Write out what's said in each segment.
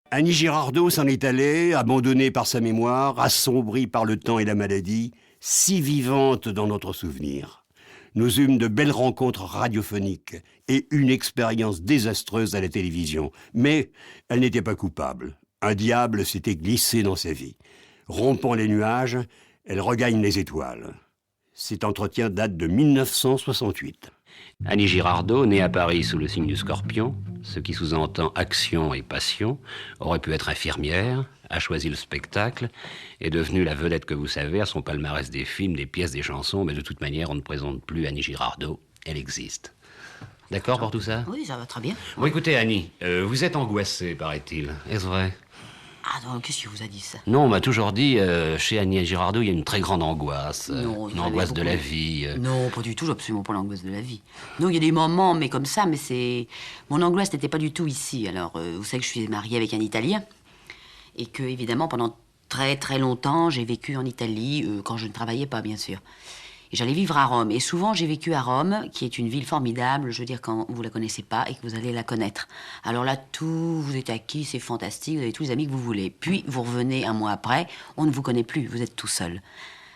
Annie Girardot s'en est allée, abandonnée par sa mémoire, assombrie par le temps et la maladie, si vivante dans notre souvenir. Nous eûmes de belles rencontres radiophoniques et une expérience désastreuse à la télévision. Mais elle n'était pas coupable. Un diable s'était glissé dans sa vie. Rompant les nuages, elle regagne les étoiles. Cet entretien date de 1968. Annie Girardot, née à Paris sous le signe du Scorpion, ce qui sous-entend action et passion, aurait pu être infirmière, a choisi le spectacle, est devenue la vedette que vous savez, à son palmarès des films, des pièces, des chansons, mais de toute manière, on ne présente plus Annie Girardot, elle existe. D'accord pour tout ça? Oui, ça va très bien. Bon, écoutez, Annie, vous êtes angoissée, paraît-il. Est-ce vrai? Ah non, qu'est-ce qui vous a dit ça? Non, on m'a toujours dit, chez Annie Girardot, il y a une très grande angoisse. Non, une angoisse de la vie. Non, pas du tout, j'ai absolument pas l'angoisse de la vie. Non, il y a des moments, mais comme ça, mais c'est... Mon angoisse n'était pas du tout ici. Alors, vous savez que je suis mariée avec un Italien, et que, évidemment, pendant très très longtemps, j'ai vécu en Italie, quand je ne travaillais pas, bien sûr. Et j'allais vivre à Rome. Et souvent, j'ai vécu à Rome, qui est une ville formidable, je veux dire, quand vous la connaissez pas et que vous allez la connaître. Alors là, tout vous est acquis, c'est fantastique, vous avez tous les amis que vous voulez. Puis, vous revenez un mois après, on ne vous connaît plus, vous êtes tout seul.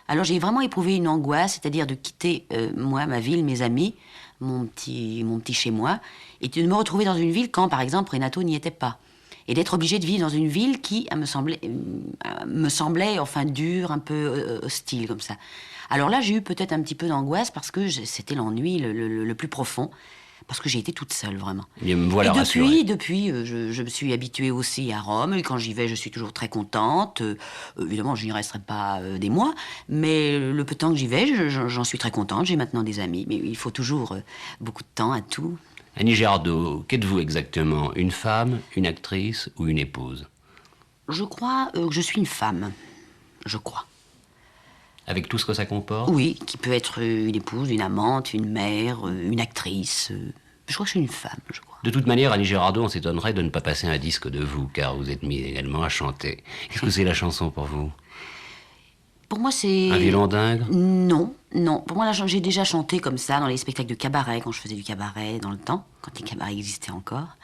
Alors, j'ai vraiment éprouvé une angoisse, c'est-à-dire de quitter, moi, ma ville, mes amis, mon petit chez moi, et de me retrouver dans une ville quand, par exemple, Renato n'y était pas. Et d'être obligée de vivre dans une ville qui me semblait enfin, dure, un peu hostile, comme ça. Alors là, j'ai eu peut-être un petit peu d'angoisse parce que c'était l'ennui le plus profond, parce que j'ai été toute seule, vraiment. Et me voilà et depuis je me suis habituée aussi à Rome, et quand j'y vais, je suis toujours très contente. Évidemment, je n'y resterai pas des mois, mais le peu de temps que j'y vais, j'en suis très contente. J'ai maintenant des amis, mais il faut toujours beaucoup de temps à tout. Annie Girardot, qu'êtes-vous exactement? Une femme, une actrice ou une épouse? Je crois que je suis une femme, je crois. Avec tout ce que ça comporte? Oui, qui peut être une épouse, une amante, une mère, une actrice. Je crois que je suis une femme, je crois. De toute manière, Annie Girardot, on s'étonnerait de ne pas passer un disque de vous, car vous êtes mise également à chanter. Qu'est-ce que c'est la chanson pour vous? Pour moi, c'est... Un violon dingue? Non, non. Pour moi, j'ai déjà chanté comme ça dans les spectacles de cabaret, quand je faisais du cabaret dans le temps, quand les cabarets existaient encore.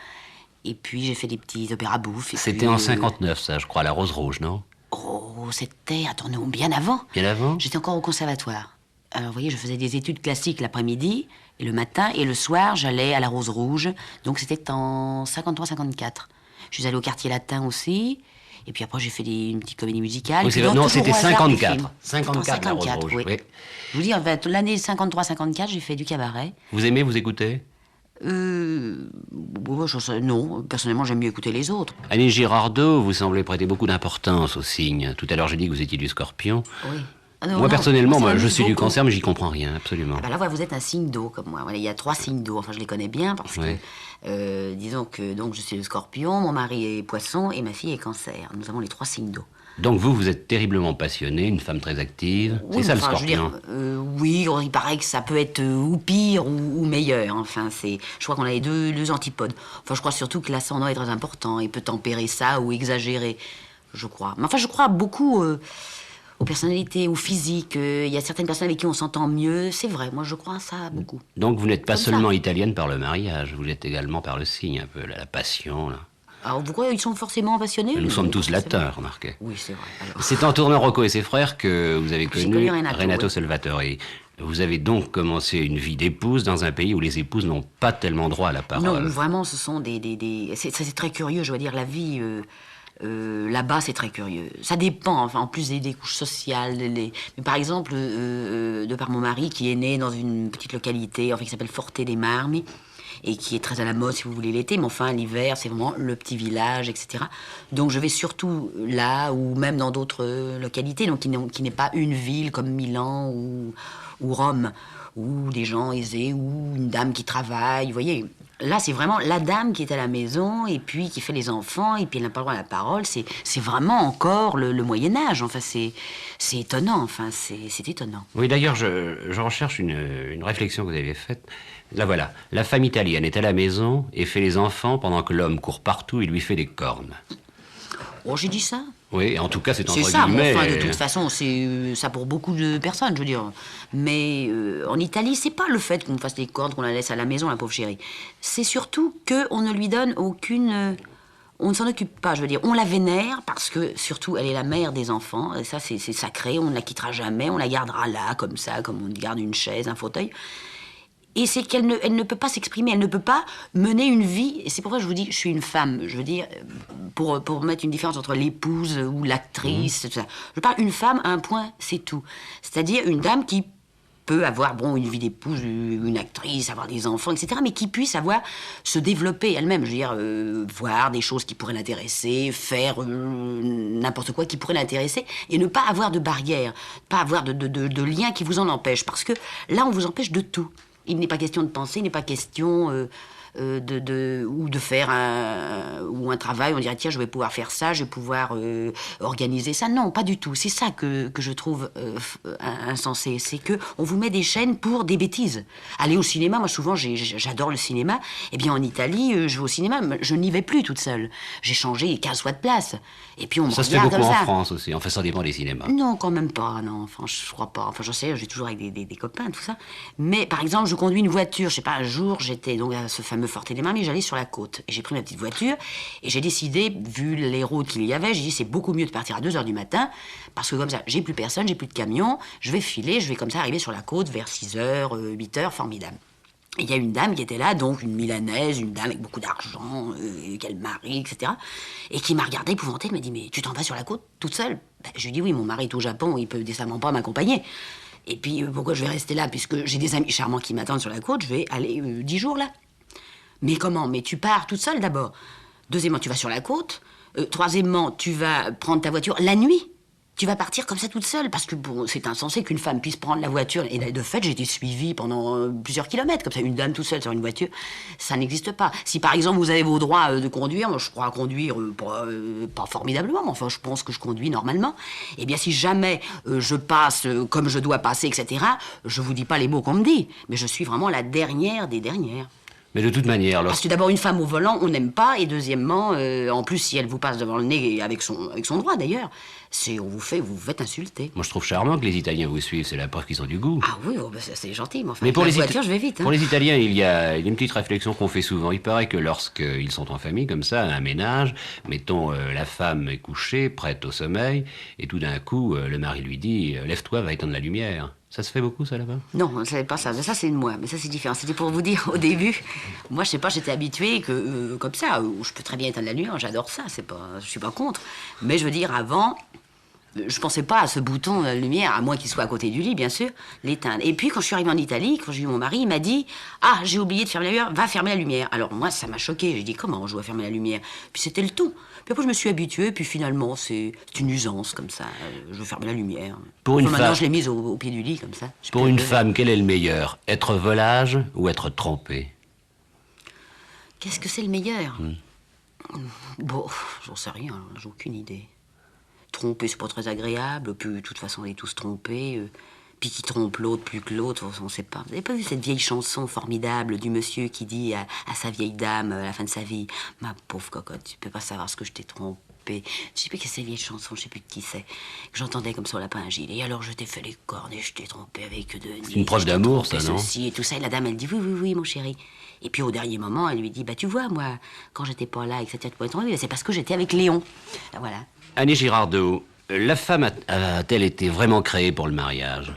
Et puis, j'ai fait des petits opéras bouffes. C'était en 59, ça, je crois, la Rose Rouge, non? Oh, c'était... Attendez, bien avant. Bien avant? J'étais encore au conservatoire. Alors, vous voyez, je faisais des études classiques l'après-midi, et le matin, et le soir, j'allais à la Rose Rouge. Donc, c'était en 53-54. Je suis allée au Quartier Latin aussi. Et puis après, j'ai fait une petite comédie musicale. Oui, non, c'était 54. 54, la Rose Rouge, oui. Je vous dis, en fait, l'année 53-54, j'ai fait du cabaret. Vous aimez, vous écoutez? Non, personnellement, j'aime mieux écouter les autres. Annie Girardot, vous semblez prêter beaucoup d'importance aux signes. Tout à l'heure, j'ai dit que vous étiez du Scorpion. Oui. Moi, personnellement, je suis du Cancer, mais j'y comprends rien, absolument. Ah ben là, vous êtes un signe d'eau, comme moi. Voilà, il y a 3 signes d'eau. Enfin, je les connais bien parce que, disons que donc, je suis le Scorpion, mon mari est Poisson et ma fille est Cancer. Nous avons les 3 signes d'eau. Donc vous êtes terriblement passionnée, une femme très active. Oui, c'est ça, enfin, le Scorpion. Oui, il paraît que ça peut être ou pire ou meilleur. Enfin, je crois qu'on a les deux antipodes. Enfin, je crois surtout que l'ascendant est très important. Il peut tempérer ça ou exagérer, je crois. Mais enfin, je crois beaucoup aux personnalités, aux physiques. Il y a certaines personnes avec qui on s'entend mieux. C'est vrai, moi je crois à ça beaucoup. Donc vous n'êtes pas Comme seulement ça. italienne par le mariage, vous l'êtes également par le signe, un peu, la passion. Là. Alors pourquoi ils sont forcément passionnés? Nous sommes tous latins, remarquez. Oui, c'est vrai. Alors... C'est en tournant Rocco et ses frères que vous avez J'ai connu connu Renato, oui. Salvatore. Vous avez donc commencé une vie d'épouse dans un pays où les épouses n'ont pas tellement droit à la parole. Non, vraiment, ce sont c'est très curieux, je veux dire, la vie... là-bas, c'est très curieux. Ça dépend, enfin, en plus des couches sociales. Mais par exemple, de par mon mari, qui est né dans une petite localité, enfin, qui s'appelle Forte dei Marmi, et qui est très à la mode, si vous voulez, l'été, mais enfin, l'hiver, c'est vraiment le petit village, etc. Donc, je vais surtout là, ou même dans d'autres localités, donc qui n'est pas une ville comme Milan ou Rome, ou des gens aisés, ou une dame qui travaille, vous voyez. Là, c'est vraiment la dame qui est à la maison et puis qui fait les enfants et puis elle n'a pas le droit à la parole. C'est vraiment encore le Moyen-Âge. Enfin, c'est étonnant. Enfin, c'est étonnant. Oui, d'ailleurs, je recherche une réflexion que vous avez faite. Là, voilà. La femme italienne est à la maison et fait les enfants pendant que l'homme court partout et lui fait des cornes. Oh, j'ai dit ça? Oui, en tout cas, c'est entre C'est ça, guillemets... mais enfin, de toute façon, c'est ça pour beaucoup de personnes, je veux dire. Mais en Italie, c'est pas le fait qu'on fasse des cordes, qu'on la laisse à la maison, la pauvre chérie. C'est surtout qu'on ne lui donne On ne s'en occupe pas, je veux dire. On la vénère parce que, surtout, elle est la mère des enfants. Et ça, c'est sacré. On ne la quittera jamais. On la gardera là, comme ça, comme on garde une chaise, un fauteuil. Et c'est elle ne peut pas s'exprimer. Elle ne peut pas mener une vie. Et c'est pour ça que je vous dis, je suis une femme. Je veux dire, pour mettre une différence entre l'épouse ou l'actrice, tout ça. Je parle une femme, un point, c'est tout. C'est-à-dire une dame qui peut avoir une vie d'épouse, une actrice, avoir des enfants, etc., mais qui puisse se développer elle-même, je veux dire, voir des choses qui pourraient l'intéresser, faire n'importe quoi qui pourrait l'intéresser, et ne pas avoir de barrière, pas avoir de lien qui vous en empêche, parce que là, on vous empêche de tout. Il n'est pas question de penser, il n'est pas question ou de faire un travail, on dirait tiens je vais pouvoir faire ça, je vais pouvoir organiser ça. Non, pas du tout. C'est ça que je trouve insensé, c'est que on vous met des chaînes pour des bêtises. Aller au cinéma, moi souvent j'adore le cinéma. Eh bien en Italie, je vais au cinéma, je n'y vais plus toute seule. J'ai changé 15 fois de place. Et puis on me Ça se fait regarde beaucoup comme en ça. France aussi, enfin ça dépend des cinémas. Non, quand même pas, non, enfin, je crois pas. Enfin, j'en sais, j'ai toujours avec des copains, tout ça. Mais, par exemple, je conduis une voiture, je sais pas, un jour, j'étais donc à ce fameux Forte des Marmi, j'allais sur la côte. Et j'ai pris ma petite voiture, et j'ai décidé, vu les routes qu'il y avait, j'ai dit, c'est beaucoup mieux de partir à 2h du matin, parce que comme ça, j'ai plus personne, j'ai plus de camion, je vais filer, je vais comme ça arriver sur la côte vers 6h, 8h, formidable. Et il y a une dame qui était là, donc une Milanaise, une dame avec beaucoup d'argent, quel mari, etc. Et qui m'a regardée épouvantée, elle m'a dit « Mais tu t'en vas sur la côte, toute seule ?» Je lui ai dit « Oui, mon mari est au Japon, il peut décemment pas m'accompagner. » Et puis, pourquoi je vais rester là, puisque j'ai des amis charmants qui m'attendent sur la côte, je vais aller 10 jours là. Mais comment? Mais tu pars toute seule d'abord. Deuxièmement, tu vas sur la côte. Troisièmement, tu vas prendre ta voiture la nuit. Tu vas partir comme ça toute seule, parce que bon, c'est insensé qu'une femme puisse prendre la voiture. Et de fait, j'ai été suivie pendant plusieurs kilomètres, comme ça, une dame toute seule sur une voiture, ça n'existe pas. Si par exemple vous avez vos droits de conduire, moi je crois conduire pas formidablement, mais enfin je pense que je conduis normalement. Eh bien si jamais je passe comme je dois passer, etc., je vous dis pas les mots qu'on me dit, mais je suis vraiment la dernière des dernières. Mais de toute manière, Parce que d'abord, une femme au volant, on n'aime pas. Et deuxièmement, en plus, si elle vous passe devant le nez, avec son droit d'ailleurs, vous faites insulter. moi je trouve charmant que les Italiens vous suivent, c'est la preuve qu'ils ont du goût. Ah oui, c'est gentil, mais enfin, Mais pour avec les la voiture, je vais vite. Hein. Pour les Italiens, il y a une petite réflexion qu'on fait souvent. Il paraît que lorsqu'ils sont en famille, comme ça, un ménage, mettons, la femme est couchée, prête au sommeil, et tout d'un coup, le mari lui dit « Lève-toi, va éteindre la lumière ». Ça se fait beaucoup, ça, là-bas? Non, c'est pas ça. Ça, c'est de moi. Mais ça, c'est différent. C'était pour vous dire, au début, moi, je sais pas, j'étais habituée que, comme ça, je peux très bien éteindre la lumière, j'adore ça, je suis pas contre. Mais je veux dire, avant, je pensais pas à ce bouton de lumière, à moins qu'il soit à côté du lit, bien sûr, l'éteindre. Et puis, quand je suis arrivée en Italie, quand j'ai eu mon mari, il m'a dit « Ah, j'ai oublié de fermer la lumière, va fermer la lumière ». Alors, moi, ça m'a choquée. J'ai dit « Comment je dois fermer la lumière ?» Puis c'était le tout. Puis après, je me suis habituée, puis finalement, c'est une usance, comme ça. Je veux fermer la lumière. Pour une Maintenant, femme- je l'ai mise au pied du lit, comme ça. Je Pour peux une lever. femme, quel est le meilleur? Être volage ou être trompée? Qu'est-ce que c'est le meilleur? Bon, j'en sais rien, j'ai aucune idée. Tromper, c'est pas très agréable, puis de toute façon, on est tous trompés. Puis qui trompe l'autre plus que l'autre, on sait pas. Vous avez pas vu cette vieille chanson formidable du monsieur qui dit à sa vieille dame à la fin de sa vie « Ma pauvre cocotte, tu peux pas savoir ce que je t'ai trompé. » Je sais plus quelle c'est cette vieille chanson, je sais plus de qui c'est. Que j'entendais comme ça au lapin agile. Et alors je t'ai fait les cornes et je t'ai trompé avec Denis. C'est une preuve je t'ai d'amour, trompé ça, non? ceci et tout ça. Et la dame, elle dit oui, oui, oui, mon chéri. Et puis au dernier moment, elle lui dit « Bah tu vois, moi, quand j'étais pas là, etc., tu pouvais tromper, c'est parce que j'étais avec Léon. » Voilà. Annie Girardot, la femme a-t-elle été vraiment créée pour le mariage?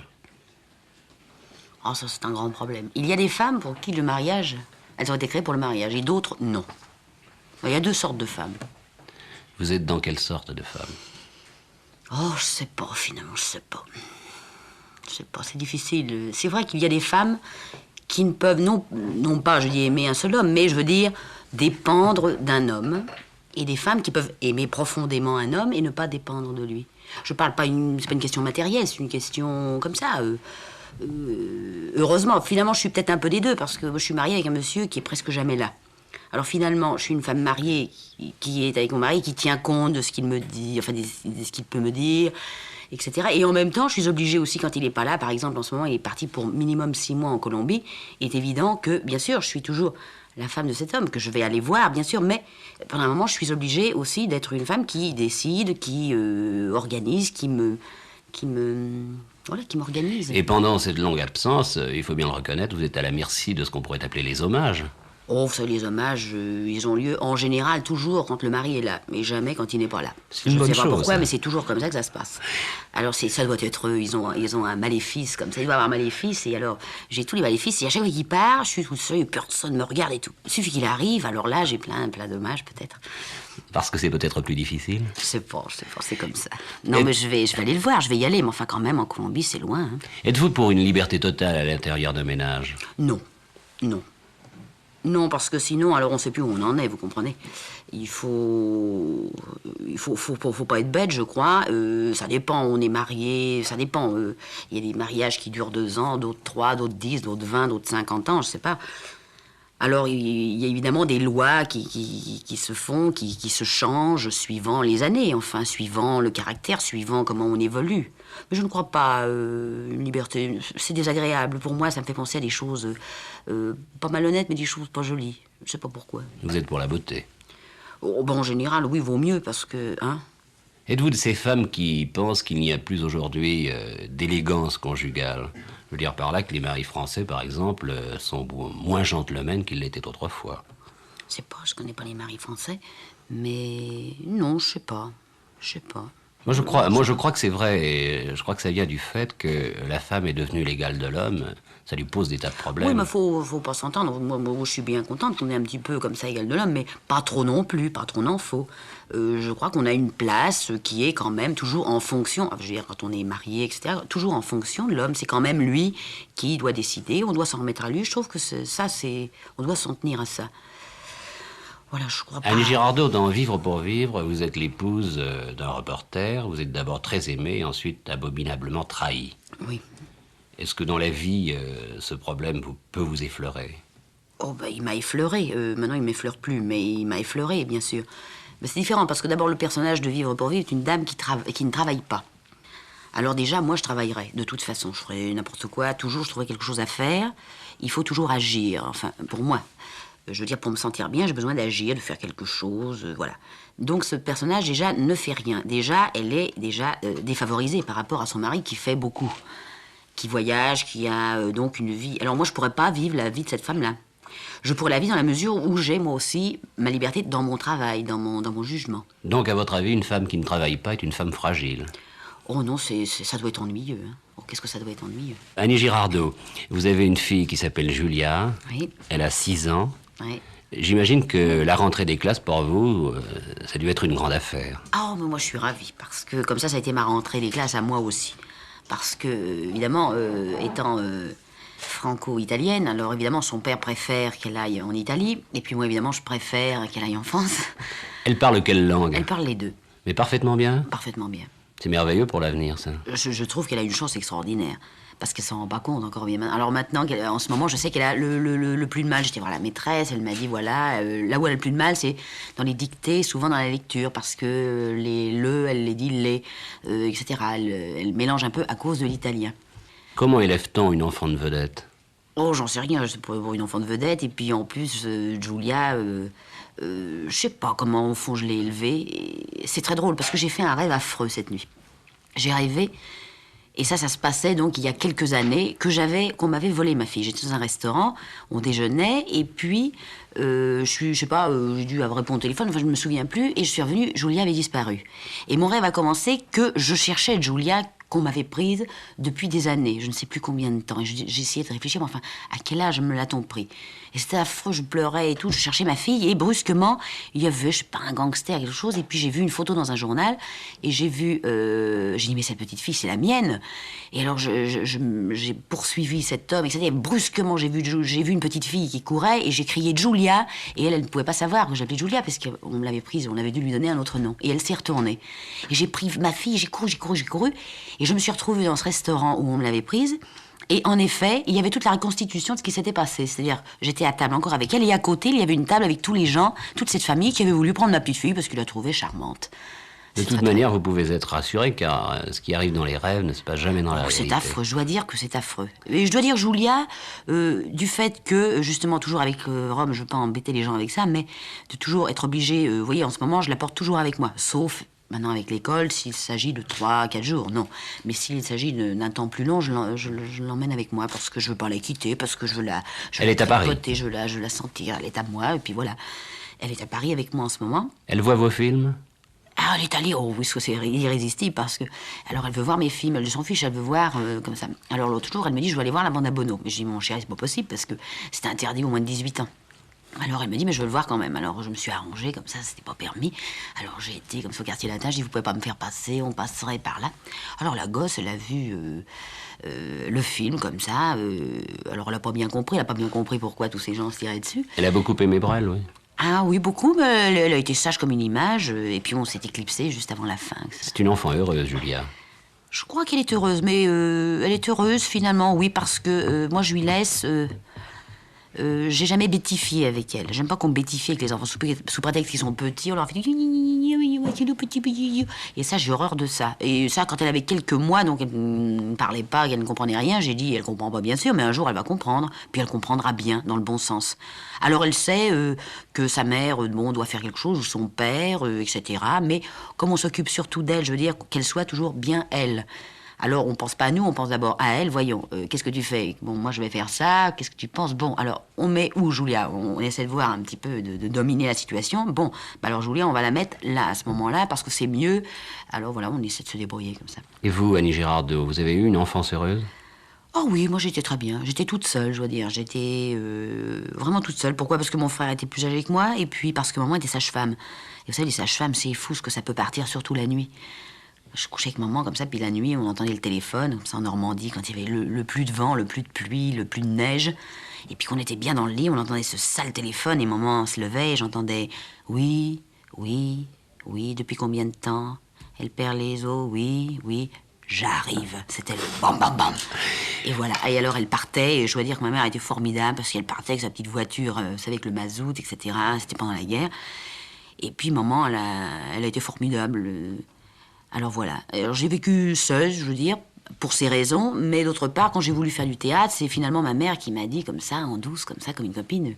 Oh, ça, c'est un grand problème. Il y a des femmes pour qui le mariage, elles ont été créées pour le mariage, et d'autres, non. Il y a deux sortes de femmes. Vous êtes dans quelle sorte de femme? Oh, je sais pas, finalement, je sais pas. Je sais pas, c'est difficile. C'est vrai qu'il y a des femmes qui ne peuvent, non pas, je dis, aimer un seul homme, mais je veux dire, dépendre d'un homme, et des femmes qui peuvent aimer profondément un homme et ne pas dépendre de lui. Je parle pas, c'est pas une question matérielle, c'est une question comme ça. Heureusement, finalement, je suis peut-être un peu des deux, parce que je suis mariée avec un monsieur qui est presque jamais là. Alors finalement, je suis une femme mariée qui est avec mon mari, qui tient compte de ce qu'il me dit, enfin, de ce qu'il peut me dire, etc. Et en même temps, je suis obligée aussi, quand il n'est pas là, par exemple, en ce moment, il est parti pour minimum 6 mois en Colombie, il est évident que, bien sûr, je suis toujours la femme de cet homme, que je vais aller voir, bien sûr, mais pendant un moment, je suis obligée aussi d'être une femme qui décide, qui organise, qui m'organise. Et pendant cette longue absence, il faut bien le reconnaître, vous êtes à la merci de ce qu'on pourrait appeler les hommages. Oh, vous savez, les hommages, ils ont lieu en général toujours quand le mari est là, mais jamais quand il n'est pas là. C'est une Je ne bonne sais pas chose, pourquoi, ça. mais c'est toujours comme ça que ça se passe. Alors ça doit être eux, ils ont un maléfice comme ça, il doit avoir un maléfice, et alors j'ai tous les maléfices, et à chaque fois qu'il part, je suis toute seule, et personne me regarde et tout. Il suffit qu'il arrive, alors là j'ai plein d'hommages peut-être. Parce que c'est peut-être plus difficile. Je sais pas, c'est comme ça. Non, mais je vais aller le voir, je vais y aller, mais enfin quand même, en Colombie, c'est loin. Hein. Êtes-vous pour une liberté totale à l'intérieur d'un ménage? Non, non. Non, parce que sinon, alors on ne sait plus où on en est, vous comprenez. Il faut pas être bête, je crois. Ça dépend, on est marié, ça dépend. Il y a des mariages qui durent 2 ans, d'autres 3, d'autres 10, d'autres 20, d'autres 50 ans, je sais pas. Alors, il y a évidemment des lois qui se font, qui se changent suivant les années, enfin, suivant le caractère, suivant comment on évolue. Mais je ne crois pas une liberté. C'est désagréable. Pour moi, ça me fait penser à des choses pas malhonnêtes, mais des choses pas jolies. Je sais pas pourquoi. Vous êtes pour la beauté. Oh, ben, en général, oui, vaut mieux, parce que... Hein, Êtes-vous de ces femmes qui pensent qu'il n'y a plus aujourd'hui d'élégance conjugale? Je veux dire par là que les maris français, par exemple, sont moins gentlemen qu'ils l'étaient autrefois. je sais pas, je connais pas les maris français, mais non, je sais pas. Je sais pas. Moi, je crois que c'est vrai, et je crois que ça vient du fait que la femme est devenue l'égale de l'homme. Ça lui pose des tas de problèmes. Oui, mais faut pas s'entendre. Moi, je suis bien contente qu'on ait un petit peu comme ça égal de l'homme, mais pas trop non plus, pas trop n'en faut. Je crois qu'on a une place qui est quand même toujours en fonction, je veux dire, quand on est marié, etc., toujours en fonction de l'homme. C'est quand même lui qui doit décider, on doit s'en remettre à lui. Je trouve que on doit s'en tenir à ça. Voilà, je crois pas... Annie Girardot, dans Vivre pour vivre, vous êtes l'épouse d'un reporter. Vous êtes d'abord très aimée, et ensuite abominablement trahie. Oui. Est-ce que dans la vie, ce problème peut vous effleurer? Oh, ben, il m'a effleuré. Maintenant, il m'effleure plus, mais il m'a effleuré, bien sûr. Mais c'est différent, parce que d'abord, le personnage de Vivre pour vivre est une dame qui ne travaille pas. Alors déjà, moi, je travaillerais, de toute façon. Je ferais n'importe quoi, toujours, je trouverais quelque chose à faire. Il faut toujours agir, enfin, pour moi. Je veux dire, pour me sentir bien, j'ai besoin d'agir, de faire quelque chose, voilà. Donc ce personnage, déjà, ne fait rien. Déjà, elle est défavorisée par rapport à son mari qui fait beaucoup. Qui voyage, qui a donc une vie... Alors moi, je pourrais pas vivre la vie de cette femme-là. Je pourrais la vivre dans la mesure où j'ai, moi aussi, ma liberté dans mon travail, dans mon jugement. Donc, à votre avis, une femme qui ne travaille pas est une femme fragile? Oh non, ça doit être ennuyeux. Hein. Oh, qu'est-ce que ça doit être ennuyeux. Annie Girardot, vous avez une fille qui s'appelle Julia. Oui. Elle a 6 ans. Oui. J'imagine que la rentrée des classes, pour vous, ça a dû être une grande affaire. Oh, mais moi, je suis ravie, parce que comme ça a été ma rentrée des classes à moi aussi. Parce que, évidemment, étant franco-italienne, alors évidemment, son père préfère qu'elle aille en Italie, et puis moi, évidemment, je préfère qu'elle aille en France. Elle parle quelle langue? Elle parle les deux, Mais parfaitement bien? parfaitement bien. C'est merveilleux pour l'avenir, ça. Je trouve qu'elle a une chance extraordinaire. Parce qu'elle s'en rend pas compte encore bien. Alors maintenant, en ce moment, je sais qu'elle a le plus de mal. J'étais voir la maîtresse, elle m'a dit, voilà, là où elle a le plus de mal, c'est dans les dictées, souvent dans la lecture, parce que elle les dit les, etc. Elle mélange un peu à cause de l'italien. Comment élève-t-on une enfant de vedette? Oh, j'en sais rien, c'est pour une enfant de vedette. Et puis en plus, Julia, je sais pas comment, au fond, je l'ai élevée. Et c'est très drôle, parce que j'ai fait un rêve affreux cette nuit. J'ai rêvé... Et ça se passait donc il y a quelques années qu'on m'avait volé ma fille. J'étais dans un restaurant, on déjeunait, et puis, je sais pas, j'ai dû avoir répondu au téléphone, enfin je me souviens plus, et je suis revenue, Julia avait disparu. Et mon rêve a commencé que je cherchais Julia qu'on m'avait prise depuis des années, je ne sais plus combien de temps. Et j'ai essayé de réfléchir, mais enfin, à quel âge me l'a-t-on pris? Et c'était affreux, je pleurais et tout, je cherchais ma fille, et brusquement, il y avait, je sais pas, un gangster, quelque chose, et puis j'ai vu une photo dans un journal, et j'ai dit, mais cette petite fille, c'est la mienne. Et alors, j'ai poursuivi cet homme, etc. Et brusquement, j'ai vu une petite fille qui courait, et j'ai crié Julia, et elle ne pouvait pas savoir que j'appelais Julia, parce qu'on me l'avait prise, on avait dû lui donner un autre nom. Et elle s'est retournée. Et j'ai pris ma fille, j'ai couru, et je me suis retrouvée dans ce restaurant où on me l'avait prise. Et en effet, il y avait toute la reconstitution de ce qui s'était passé. C'est-à-dire, j'étais à table encore avec elle, et à côté, il y avait une table avec tous les gens, toute cette famille qui avait voulu prendre ma petite fille parce qu'il la trouvait charmante. De toute manière, vous pouvez être rassuré, car ce qui arrive dans les rêves ne se passe jamais dans la réalité. C'est affreux, je dois dire que c'est affreux. Et je dois dire, Julia, du fait que, justement, toujours avec Rome, je ne veux pas embêter les gens avec ça, mais de toujours être obligée, vous voyez, en ce moment, je la porte toujours avec moi, sauf Maintenant, avec l'école, s'il s'agit de 3 à 4 jours, non. Mais s'il s'agit d'un temps plus long, je l'emmène avec moi parce que je veux pas la quitter, parce que je veux la... Elle est à Paris. Je veux la sentir, elle est à moi, et puis voilà. Elle est à Paris avec moi en ce moment. Elle voit vos films? Ah, elle est allée, oh oui, c'est irrésistible parce que... Alors, elle veut voir mes films, elle s'en fiche, elle veut voir comme ça. Alors, l'autre jour, elle me dit, je veux aller voir la bande à Bono. Mais je dis, mon chéri, c'est pas possible parce que c'était interdit au moins de 18 ans. Alors, elle me dit, mais je veux le voir quand même. Alors, je me suis arrangée comme ça, c'était pas permis. Alors, j'ai été comme ça au quartier latin, je dis, vous pouvez pas me faire passer, on passerait par là. Alors, la gosse, elle a vu le film comme ça. Alors, elle a pas bien compris pourquoi tous ces gens se tiraient dessus. Elle a beaucoup aimé Brel, oui. Ah oui, beaucoup, mais elle a été sage comme une image. Et puis on s'est éclipsé juste avant la fin. C'est une enfant heureuse, Julia. Je crois qu'elle est heureuse, mais elle est heureuse finalement, oui, parce que moi je lui laisse... j'ai jamais bêtifié avec elle. J'aime pas qu'on bêtifie avec les enfants. Sous prétexte qu'ils sont petits, on leur fait... Et ça, j'ai horreur de ça. Et ça, quand elle avait quelques mois, donc elle ne parlait pas, elle ne comprenait rien, j'ai dit, elle comprend pas bien sûr, mais un jour elle va comprendre. Puis elle comprendra bien, dans le bon sens. Alors elle sait que sa mère, doit faire quelque chose, ou son père, etc. Mais comme on s'occupe surtout d'elle, je veux dire qu'elle soit toujours bien elle. Alors, on pense pas à nous, on pense d'abord à elle. Voyons, qu'est-ce que tu fais? Bon, moi, je vais faire ça. Qu'est-ce que tu penses? Bon, alors, on met où, Julia? On essaie de voir un petit peu, de dominer la situation. Bon, bah alors, Julia, on va la mettre là, à ce moment-là, parce que c'est mieux. Alors, voilà, on essaie de se débrouiller comme ça. Et vous, Annie Girardot, vous avez eu une enfance heureuse? Oh oui, moi, j'étais très bien. J'étais toute seule, je dois dire. J'étais vraiment toute seule. Pourquoi? Parce que mon frère était plus âgé que moi, et puis parce que maman était sage-femme. Et vous savez, les sages-femmes, c'est fou ce que ça peut partir, surtout la nuit. Je couchais avec maman comme ça, puis la nuit, on entendait le téléphone, comme ça en Normandie, quand il y avait le plus de vent, le plus de pluie, le plus de neige. Et puis qu'on était bien dans le lit, on entendait ce sale téléphone, et maman se levait, et j'entendais « Oui, oui, oui, depuis combien de temps? Elle perd les os, oui, oui, j'arrive. » C'était le bam, bam, bam. Et voilà. Et alors, elle partait, et je dois dire que ma mère était formidable, parce qu'elle partait avec sa petite voiture, vous savez, avec le mazout, etc. C'était pendant la guerre. Et puis maman, elle a été formidable. Alors voilà, alors, j'ai vécu seule, je veux dire, pour ces raisons, mais d'autre part, quand j'ai voulu faire du théâtre, c'est finalement ma mère qui m'a dit comme ça, en douce, comme ça, comme une copine.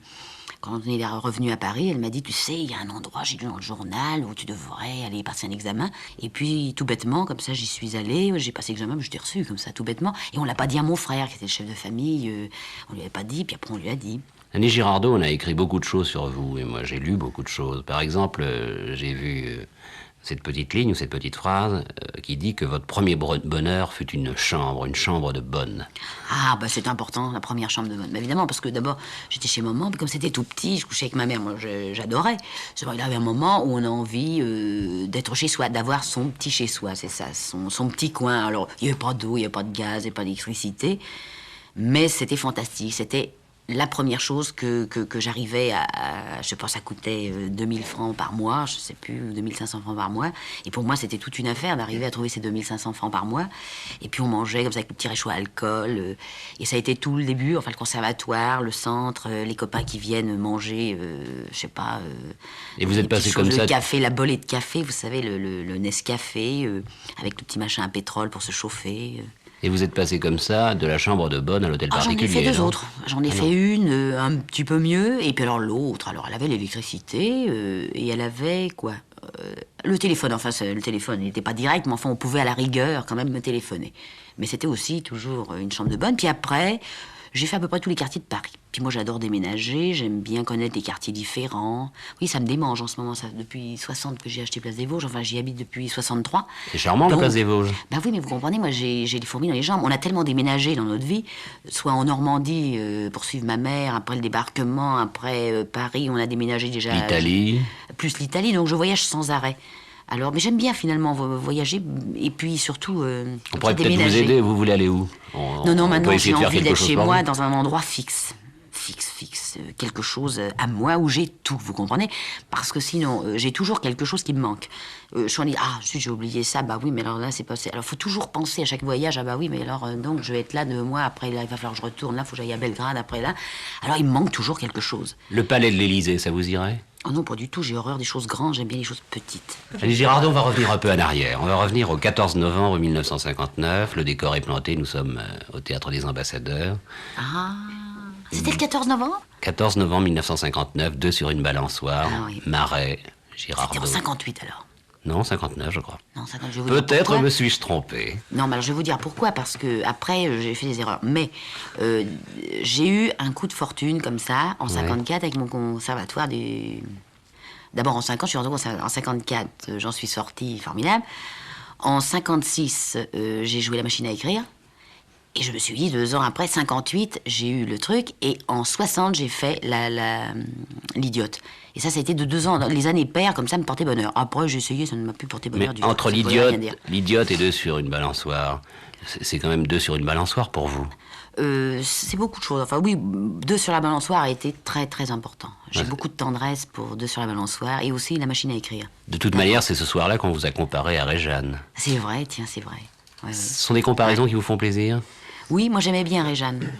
Quand on est revenu à Paris, elle m'a dit, tu sais, il y a un endroit, j'ai lu dans le journal, où tu devrais aller passer un examen. Et puis, tout bêtement, comme ça, j'y suis allée, j'ai passé l'examen, je t'ai reçu, comme ça, tout bêtement. Et on l'a pas dit à mon frère, qui était le chef de famille, on lui avait pas dit, puis après on lui a dit. Annie Girardot, on a écrit beaucoup de choses sur vous, et moi j'ai lu beaucoup de choses. Par exemple, j'ai vu cette petite ligne ou cette petite phrase qui dit que votre premier bonheur fut une chambre de bonne. Ah, bah c'est important, la première chambre de bonne. Bah, évidemment, parce que d'abord, j'étais chez maman, puis comme c'était tout petit, je couchais avec ma mère, moi j'adorais. C'est vrai, il y avait un moment où on a envie d'être chez soi, d'avoir son petit chez soi, c'est ça, son petit coin. Alors, il n'y avait pas d'eau, il n'y avait pas de gaz, il n'y avait pas d'électricité, mais c'était fantastique, c'était la première chose que j'arrivais à... Je sais pas, ça coûtait 2000 francs par mois, je sais plus, 2500 francs par mois. Et pour moi, c'était toute une affaire d'arriver à trouver ces 2500 francs par mois. Et puis on mangeait comme ça avec le petit réchaud à alcool. Et ça a été tout le début, enfin le conservatoire, le centre, les copains qui viennent manger, je sais pas... Et vous êtes passé comme ça... Le café, la bolée de café, vous savez, le Nescafé, avec le petit machin à pétrole pour se chauffer... Et vous êtes passé comme ça, de la chambre de bonne à l'hôtel particulier? J'en ai fait deux autres. J'en ai fait une un petit peu mieux, et puis alors l'autre, alors elle avait l'électricité, et elle avait quoi le téléphone, enfin le téléphone n'était pas direct, mais enfin on pouvait à la rigueur quand même me téléphoner. Mais c'était aussi toujours une chambre de bonne. Puis après, j'ai fait à peu près tous les quartiers de Paris. Puis moi, j'adore déménager, j'aime bien connaître des quartiers différents. Oui, ça me démange en ce moment, ça depuis 60 que j'ai acheté Place des Vosges, enfin j'y habite depuis 63. C'est charmant, la Place des Vosges. Ben oui, mais vous comprenez, moi j'ai des fourmis dans les jambes. On a tellement déménagé dans notre vie, soit en Normandie pour suivre ma mère, après le débarquement, après Paris, on a déménagé déjà... L'Italie. Plus l'Italie, donc je voyage sans arrêt. Alors, mais j'aime bien finalement voyager, et puis surtout on pourrait peut-être vous aider, vous voulez aller où? Non, maintenant j'ai envie d'être chez moi dans un endroit fixe. Quelque chose à moi où j'ai tout, vous comprenez? Parce que sinon, j'ai toujours quelque chose qui me manque. Je suis en train de dire, j'ai oublié ça, bah oui, mais alors là, c'est pas... Alors, il faut toujours penser à chaque voyage, ah bah oui, mais alors, donc, je vais être là 2 mois, après, là, il va falloir que je retourne, là, il faut que j'aille à Belgrade, après, là. Alors, il me manque toujours quelque chose. Le palais de l'Élysée, ça vous irait? Oh non, pas du tout, j'ai horreur des choses grandes, j'aime bien les choses petites. Annie Girardot, on va revenir un peu en arrière. On va revenir au 14 novembre 1959, le décor est planté, nous sommes au Théâtre des Ambassadeurs. Ah, c'était le 14 novembre 14 novembre 1959, 2 sur une balançoire, ah, oui. Marais, Girardot. C'était en 58 alors. Non, 59, je crois. Non, 50, je vais vous dire Peut-être pourquoi. me suis-je trompé. Non, mais alors je vais vous dire pourquoi, parce que après j'ai fait des erreurs. Mais j'ai eu un coup de fortune comme ça, en 54, avec mon conservatoire du... D'abord en 50, je suis rentrée au conservatoire. En 54, j'en suis sortie, formidable. En 56, j'ai joué la machine à écrire. Et je me suis dit, 2 ans après, 58, j'ai eu le truc. Et en 60, j'ai fait l'idiote. Et ça a été de 2 ans. Les années paires, comme ça, me portaient bonheur. Après, j'ai essayé, ça ne m'a plus porté bonheur Mais du tout. entre Ça ne voulait rien dire. l'idiote et 2 sur une balançoire, c'est quand même 2 sur une balançoire pour vous. C'est beaucoup de choses. Enfin oui, 2 sur la balançoire a été très très important. J'ai beaucoup de tendresse pour 2 sur la balançoire et aussi la machine à écrire. De toute manière, c'est ce soir-là qu'on vous a comparé à Réjeanne. C'est vrai, tiens, c'est vrai. Ouais, ouais. Ce sont des comparaisons qui vous font plaisir? Oui, moi j'aimais bien Réjeanne.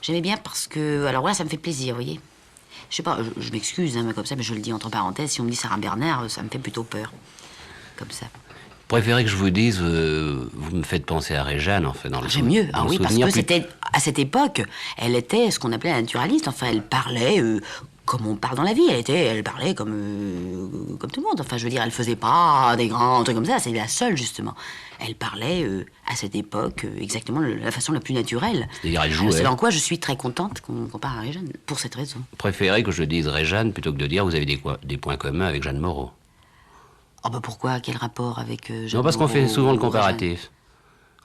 J'aimais bien parce que... Alors voilà, ça me fait plaisir, vous voyez. Je sais pas, je m'excuse, hein, mais comme ça, mais je le dis entre parenthèses, si on me dit Sarah Bernard, ça me fait plutôt peur. Comme ça. Préférez que je vous dise, vous me faites penser à Réjeanne, en fait, dans le J'aime mieux. dans Ah le oui, parce souvenir que plus- c'était... À cette époque, elle était ce qu'on appelait la naturaliste. Enfin, elle parlait comme on parle dans la vie. Elle parlait comme tout le monde. Enfin, je veux dire, elle faisait pas des grands trucs comme ça. C'est la seule, justement. Elle parlait, à cette époque, exactement de la façon la plus naturelle. C'est-à-dire, elle jouait. C'est dans quoi je suis très contente qu'on compare à Réjeanne, pour cette raison. Préférez que je dise Réjeanne plutôt que de dire vous avez des points communs avec Jeanne Moreau. Oh ben pourquoi? Quel rapport avec Jeanne Non, parce qu'on fait Moreau souvent le ou Réjeanne? comparatif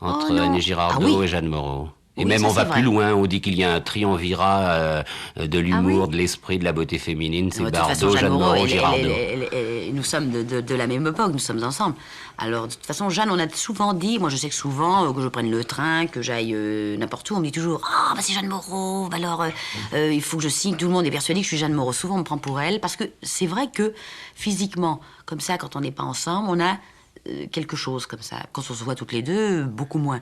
entre Oh, non. Annie Girardot Ah oui. et Jeanne Moreau. Et Oui, même ça, on va c'est plus vrai. loin, on dit qu'il y a un triumvirat de l'humour, Ah oui. de l'esprit, de la beauté féminine, c'est De toute façon, Bardot, Jeanne Moreau, elle- Girardot. nous sommes de la même époque, nous sommes ensemble. Alors, de toute façon, Jeanne, on a souvent dit, moi je sais que souvent, que je prenne le train, que j'aille n'importe où, on me dit toujours, ah, bah c'est Jeanne Moreau, bah alors il faut que je signe, tout le monde est persuadé que je suis Jeanne Moreau. Souvent, on me prend pour elle, parce que c'est vrai que physiquement, comme ça, quand on n'est pas ensemble, on a quelque chose comme ça. Quand on se voit toutes les deux, beaucoup moins.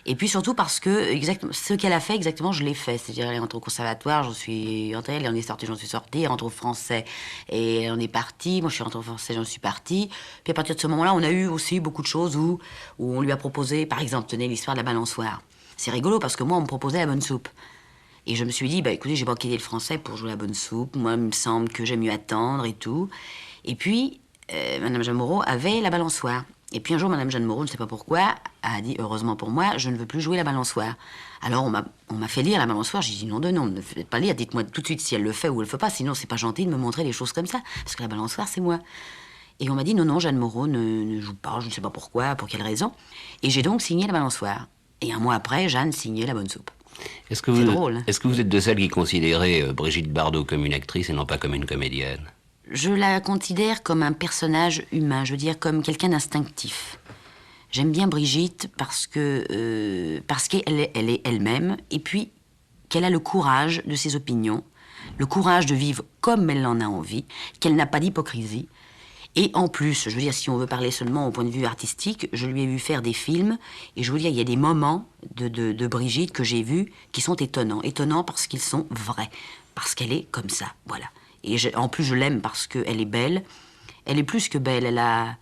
Et puis surtout parce que exactement, ce qu'elle a fait, exactement, je l'ai fait. C'est-à-dire, elle est rentrée au conservatoire, j'en suis entrée, elle en est sortie, j'en suis sortie, elle rentre au français et on est parti. Moi, je suis rentrée au français, j'en suis partie. Puis à partir de ce moment-là, on a eu aussi beaucoup de choses où on lui a proposé, par exemple, tenez l'histoire de la balançoire. C'est rigolo parce que moi, on me proposait la bonne soupe. Et je me suis dit, bah écoutez, j'ai pas quitté le français pour jouer la bonne soupe. Moi, il me semble que j'aime mieux attendre et tout. Et puis, Madame Jeanne Moreau avait la balançoire. Et puis un jour, Madame Jeanne Moreau, je ne sais pas pourquoi, a dit, heureusement pour moi, je ne veux plus jouer la balançoire. Alors on m'a fait lire la balançoire, j'ai dit non de non, ne faites pas lire, dites-moi tout de suite si elle le fait ou elle le fait pas, sinon c'est pas gentil de me montrer des choses comme ça, parce que la balançoire c'est moi. Et on m'a dit non, non, Jeanne Moreau ne joue pas, je ne sais pas pourquoi, pour quelle raison. Et j'ai donc signé la balançoire. Et un mois après, Jeanne signait la bonne soupe. Est-ce que C'est vous, drôle, hein. est-ce que vous êtes de celles qui considéraient Brigitte Bardot comme une actrice et non pas comme une comédienne? Je la considère comme un personnage humain, je veux dire comme quelqu'un d'instinctif. J'aime bien Brigitte parce qu'elle est elle-même, et puis qu'elle a le courage de ses opinions, le courage de vivre comme elle en a envie, qu'elle n'a pas d'hypocrisie. Et en plus, je veux dire, si on veut parler seulement au point de vue artistique, je lui ai vu faire des films, et je veux dire, il y a des moments de Brigitte que j'ai vus qui sont étonnants. Étonnants parce qu'ils sont vrais, parce qu'elle est comme ça, voilà. Et en plus, je l'aime parce qu'elle est belle. Elle est plus que belle, elle a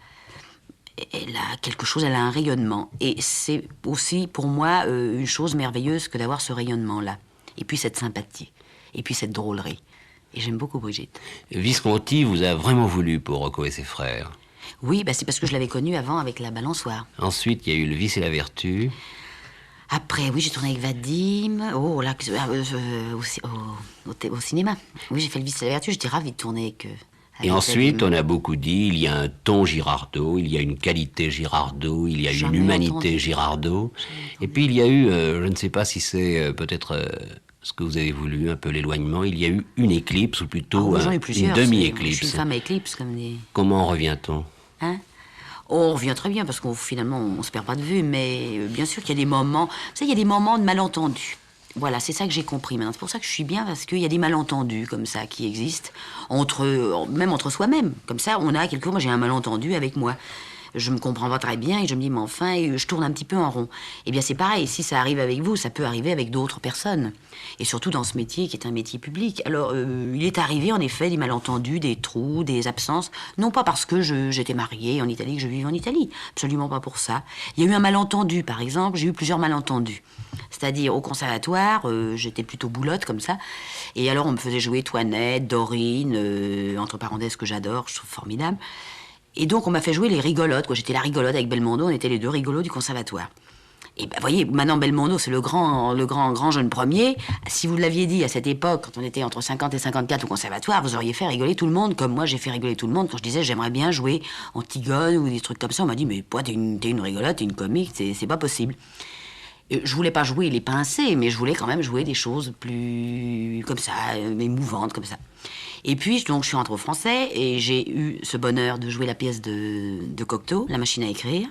quelque chose, elle a un rayonnement. Et c'est aussi, pour moi, une chose merveilleuse que d'avoir ce rayonnement-là. Et puis cette sympathie. Et puis cette drôlerie. Et j'aime beaucoup Brigitte. Visconti vous a vraiment voulu pour Rocco et ses frères. Oui, bah c'est parce que je l'avais connue avant avec la balançoire. Ensuite, il y a eu Le Vice et la Vertu. Après, oui, j'ai tourné avec Vadim. Oh, là, au cinéma. Oui, j'ai fait Le Vice et la Vertu. J'étais ravie de tourner avec Et ensuite, Vadim. on a beaucoup dit, il y a un ton Girardot, il y a une qualité Girardot, il y a une Jamais humanité entendu. Girardot. Et puis il y a eu, je ne sais pas si c'est peut-être ce que vous avez voulu, un peu l'éloignement, il y a eu une éclipse, ou Ah plutôt oui, j'en ai une plusieurs. Je suis demi-éclipse. une femme à éclipse, comme des... Comment en revient-on? Hein? Oh, on revient très bien parce qu'on finalement on se perd pas de vue, mais bien sûr qu'il y a des moments, vous savez, il y a des moments de malentendus. Voilà, c'est ça que j'ai compris maintenant. C'est pour ça que je suis bien parce qu'il y a des malentendus comme ça qui existent même entre soi-même. Comme ça, on a moi j'ai un malentendu avec moi. Je me comprends pas très bien et je me dis mais enfin et je tourne un petit peu en rond. Eh bien c'est pareil, si ça arrive avec vous, ça peut arriver avec d'autres personnes. Et surtout dans ce métier qui est un métier public. Alors il est arrivé en effet des malentendus, des trous, des absences, non pas parce que j'étais mariée en Italie, que je vivais en Italie, absolument pas pour ça. Il y a eu un malentendu par exemple, j'ai eu plusieurs malentendus. C'est-à-dire au conservatoire, j'étais plutôt boulotte comme ça, et alors on me faisait jouer Toinette, Dorine, entre parenthèses que j'adore, je trouve formidable. Et donc, on m'a fait jouer les rigolotes, quoi. J'étais la rigolote avec Belmondo, on était les deux rigolos du conservatoire. Et ben, vous voyez, maintenant, Belmondo, c'est le grand jeune premier. Si vous l'aviez dit à cette époque, quand on était entre 50 et 54 au conservatoire, vous auriez fait rigoler tout le monde, comme moi, j'ai fait rigoler tout le monde quand je disais j'aimerais bien jouer Antigone ou des trucs comme ça. On m'a dit, mais toi, t'es une rigolote, t'es une comique, c'est pas possible. Je voulais pas jouer les pincés, mais je voulais quand même jouer des choses plus comme ça, émouvantes comme ça. Et puis, donc, je suis rentrée au Français et j'ai eu ce bonheur de jouer la pièce de Cocteau, La machine à écrire.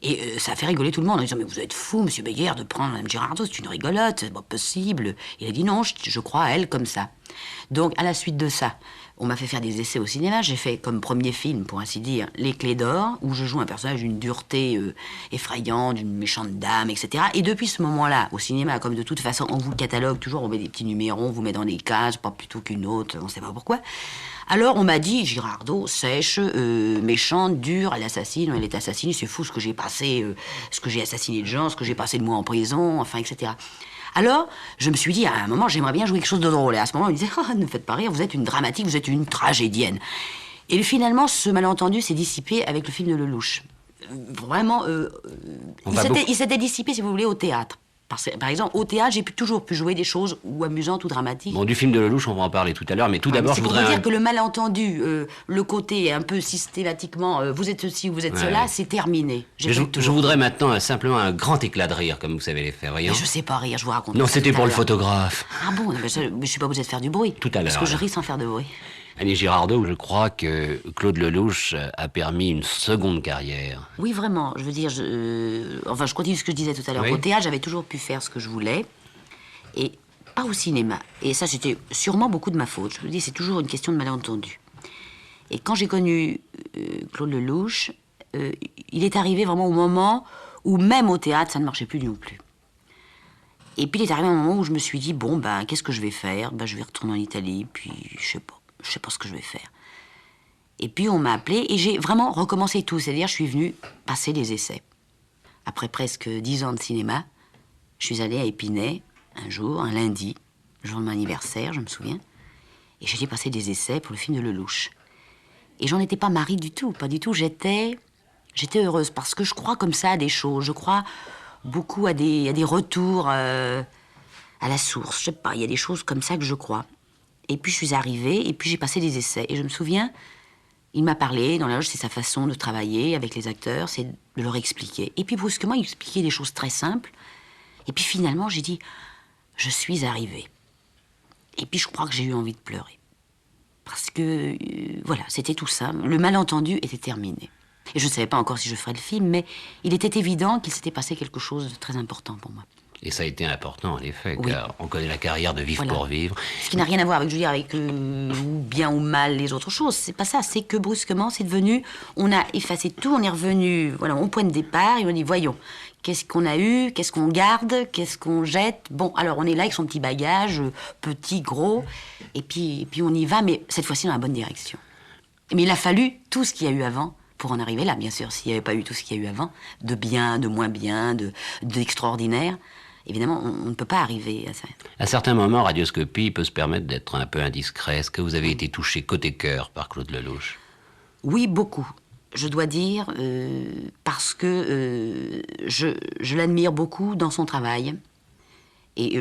Et ça a fait rigoler tout le monde en disant « Mais vous êtes fou, monsieur Beguer, de prendre Mme Girardot, c'est une rigolote, c'est pas possible. » Il a dit « Non, je crois à elle comme ça. » Donc, à la suite de ça, on m'a fait faire des essais au cinéma. J'ai fait comme premier film, pour ainsi dire, Les Clés d'Or, où je joue un personnage d'une dureté effrayante, d'une méchante dame, etc. Et depuis ce moment-là, au cinéma, comme de toute façon, on vous le catalogue toujours, on met des petits numéros, on vous met dans des cases, pas plutôt qu'une autre, on ne sait pas pourquoi. Alors on m'a dit, Girardot, sèche, méchante, dure, elle assassine, elle est assassinée, c'est fou ce que j'ai passé, ce que j'ai assassiné de gens, ce que j'ai passé de mois en prison, enfin, etc. Alors, je me suis dit, à un moment, j'aimerais bien jouer quelque chose de drôle. Et à ce moment, on me disait, oh, ne faites pas rire, vous êtes une dramatique, vous êtes une tragédienne. Et finalement, ce malentendu s'est dissipé avec le film de Lelouch. Vraiment, il s'était dissipé, si vous voulez, au théâtre. Par exemple, au théâtre, j'ai toujours pu jouer des choses ou amusantes ou dramatiques. Bon, du film de Lelouch, on va en parler tout à l'heure, mais tout d'abord, je voudrais... C'est pour vous dire que le malentendu, le côté un peu systématiquement, vous êtes ceci ou vous êtes cela, c'est terminé. Je voudrais maintenant simplement un grand éclat de rire, comme vous savez les faire, voyons. Mais je sais pas rire, je vous raconte. Non, c'était pour le photographe. Ah bon, mais je suis pas obligée de faire du bruit. Tout à l'heure. Parce que je ris sans faire de bruit. Annie Girardot, je crois que Claude Lelouch a permis une seconde carrière. Oui, vraiment. Je veux dire, je continue ce que je disais tout à l'heure. Oui. Au théâtre, j'avais toujours pu faire ce que je voulais, et pas au cinéma. Et ça, c'était sûrement beaucoup de ma faute. Je vous dis, c'est toujours une question de malentendu. Et quand j'ai connu Claude Lelouch, il est arrivé vraiment au moment où, même au théâtre, ça ne marchait plus non plus. Et puis, il est arrivé un moment où je me suis dit, bon, ben, qu'est-ce que je vais faire? Ben, je vais retourner en Italie, puis je sais pas ce que je vais faire. Et puis on m'a appelé et j'ai vraiment recommencé tout. C'est-à-dire, je suis venue passer des essais. Après presque 10 ans de cinéma, je suis allée à Épinay, un jour, un lundi, le jour de mon anniversaire, je me souviens, et j'ai passer des essais pour le film de Lelouch. Et j'en étais pas marrie du tout, pas du tout. J'étais heureuse parce que je crois comme ça à des choses. Je crois beaucoup à des retours à la source. Je sais pas, il y a des choses comme ça que je crois. Et puis je suis arrivée, et puis j'ai passé des essais. Et je me souviens, il m'a parlé, dans la loge, c'est sa façon de travailler avec les acteurs, c'est de leur expliquer. Et puis brusquement, il expliquait des choses très simples. Et puis finalement, j'ai dit, je suis arrivée. Et puis je crois que j'ai eu envie de pleurer. Parce que, voilà, c'était tout ça. Le malentendu était terminé. Et je ne savais pas encore si je ferais le film, mais il était évident qu'il s'était passé quelque chose de très important pour moi. Et ça a été important, en effet, oui. Car on connaît la carrière de Vivre pour vivre. Ce qui n'a rien à voir avec, je veux dire, avec bien ou mal les autres choses. C'est pas ça, c'est que brusquement, c'est devenu... On a effacé tout, on est revenu au point de départ, et on dit, voyons, qu'est-ce qu'on a eu, qu'est-ce qu'on garde, qu'est-ce qu'on jette. Bon, alors on est là avec son petit bagage, petit, gros, et puis on y va, mais cette fois-ci dans la bonne direction. Mais il a fallu tout ce qu'il y a eu avant pour en arriver là, bien sûr. S'il n'y avait pas eu tout ce qu'il y a eu avant, de bien, de moins bien, d'extraordinaire... Évidemment, on ne peut pas arriver à ça. À certains moments, Radioscopie peut se permettre d'être un peu indiscret. Est-ce que vous avez été touché côté cœur par Claude Lelouch? Oui, beaucoup. Je dois dire, parce que je l'admire beaucoup dans son travail. Et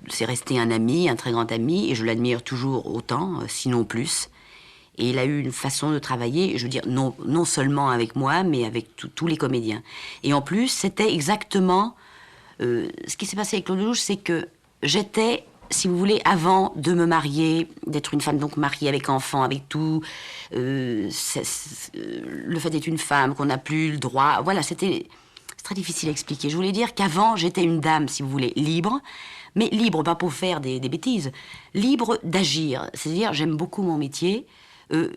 c'est resté un ami, un très grand ami, et je l'admire toujours autant, sinon plus. Et il a eu une façon de travailler, je veux dire, non seulement avec moi, mais avec tous les comédiens. Et en plus, c'était exactement... ce qui s'est passé avec Claude Lelouch, c'est que j'étais, si vous voulez, avant de me marier, d'être une femme donc mariée avec enfant, avec tout, le fait d'être une femme, qu'on n'a plus le droit, voilà, c'est très difficile à expliquer. Je voulais dire qu'avant, j'étais une dame, si vous voulez, libre, mais libre pas pour faire des bêtises, libre d'agir. C'est-à-dire, j'aime beaucoup mon métier.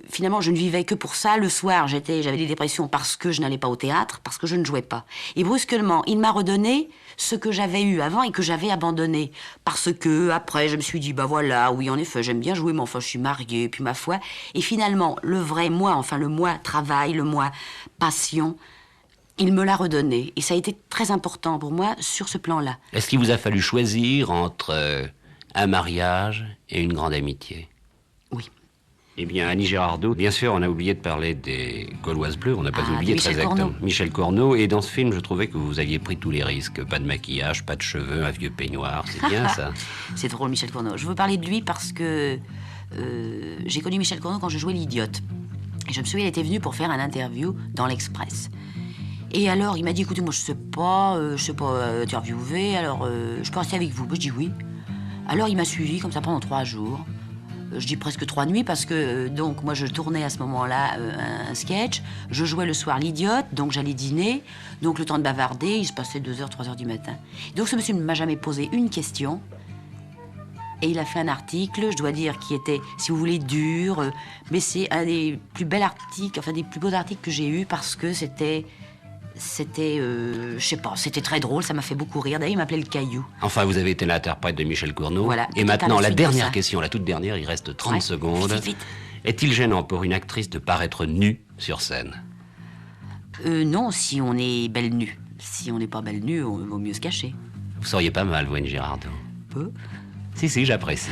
Finalement, je ne vivais que pour ça. Le soir, j'avais des dépressions parce que je n'allais pas au théâtre, parce que je ne jouais pas. Et brusquement, il m'a redonné ce que j'avais eu avant et que j'avais abandonné. Parce que, après, je me suis dit, bah voilà, oui, en effet, j'aime bien jouer, mais enfin, je suis mariée, puis ma foi. Et finalement, le vrai moi, enfin, le moi travail, le moi passion, il me l'a redonné. Et ça a été très important pour moi sur ce plan-là. Est-ce qu'il vous a fallu choisir entre un mariage et une grande amitié? Oui. Eh bien, Annie Girardot, bien sûr, on a oublié de parler des Gauloises bleues, on n'a pas Ah, oublié de très Michel exactement. Corneau. Michel Corneau, et dans ce film, je trouvais que vous aviez pris tous les risques. Pas de maquillage, pas de cheveux, un vieux peignoir, c'est bien ça. C'est drôle, Michel Corneau. Je veux parler de lui parce que j'ai connu Michel Corneau quand je jouais l'Idiote. Et je me souviens, il était venu pour faire un interview dans l'Express. Et alors, il m'a dit, écoutez, moi, je sais pas interviewer, alors je peux rester avec vous. Moi, je dis oui. Alors, il m'a suivi comme ça pendant 3 jours. Je dis presque 3 nuits parce que, donc, moi, je tournais à ce moment-là un sketch. Je jouais le soir l'Idiote, donc j'allais dîner. Donc, le temps de bavarder, il se passait 2h, 3h du matin. Donc, ce monsieur ne m'a jamais posé une question. Et il a fait un article, je dois dire, qui était, si vous voulez, dur. Mais c'est un des plus bels articles, enfin, des plus beaux articles que j'ai eus parce que c'était, je sais pas, c'était très drôle, ça m'a fait beaucoup rire. D'ailleurs, il m'appelait le Caillou. Enfin, vous avez été l'interprète de Michel Corneau. Voilà. Et Et maintenant, à la la suite de dernière ça. question, la toute dernière, il reste 30 Ouais. secondes. Vite, vite, vite. Est-il gênant pour une actrice de paraître nue sur scène? Non, si on est belle nue. Si on n'est pas belle nue, il vaut mieux se cacher. Vous seriez pas mal, vous, Annie Girardot. Peu. Si, j'apprécie.